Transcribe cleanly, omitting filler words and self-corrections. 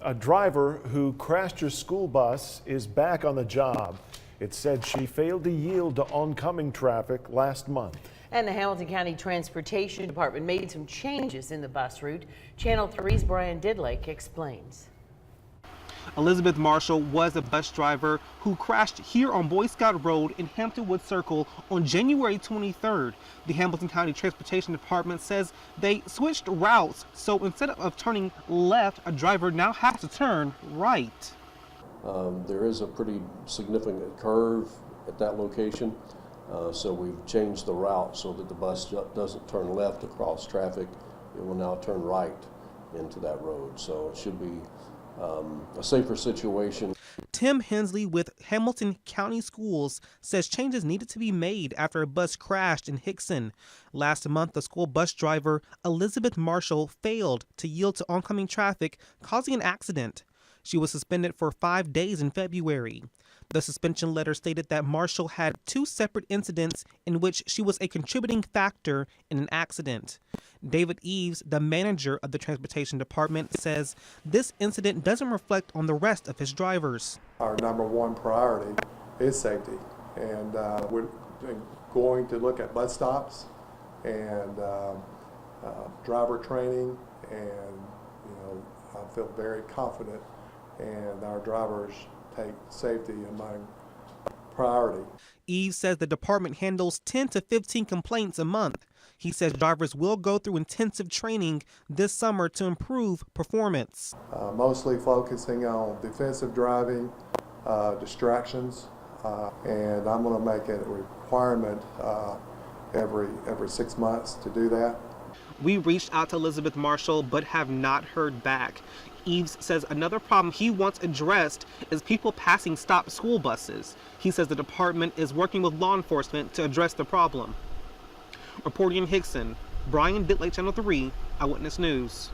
A driver who crashed her school bus is back on the job. It said she failed to yield to oncoming traffic last month. And the Hamilton County Transportation Department made some changes in the bus route. Channel 3's Brian Didlake explains. Elizabeth Marshall was a bus driver who crashed here on Boy Scout Road in Hampton Woods Circle on January 23rd. The Hamilton County Transportation Department says they switched routes, so instead of turning left, a driver now has to turn right. There is a pretty significant curve at that location, so we've changed the route so that the bus doesn't turn left across traffic. It will now turn right into that road, so it should be a safer situation. Tim Hensley with Hamilton County Schools says changes needed to be made after a bus crashed in Hickson. Last month, the school bus driver, Elizabeth Marshall, failed to yield to oncoming traffic, causing an accident. She was suspended for 5 days in February. The suspension letter stated that Marshall had 2 separate incidents in which she was a contributing factor in an accident. David Eves, the manager of the Transportation Department, says this incident doesn't reflect on the rest of his drivers. Our #1 priority is safety, and we're going to look at bus stops and driver training, and I feel very confident, and our drivers take safety among priority. Eves says the department handles 10 to 15 complaints a month. He says drivers will go through intensive training this summer to improve performance. Mostly focusing on defensive driving, distractions, and I'm going to make it a requirement every 6 months to do that. We reached out to Elizabeth Marshall but have not heard back. Eves says another problem he wants addressed is people passing stop school buses. He says the department is working with law enforcement to address the problem. Reporting in Hickson, Brian Didlake, Channel 3, Eyewitness News.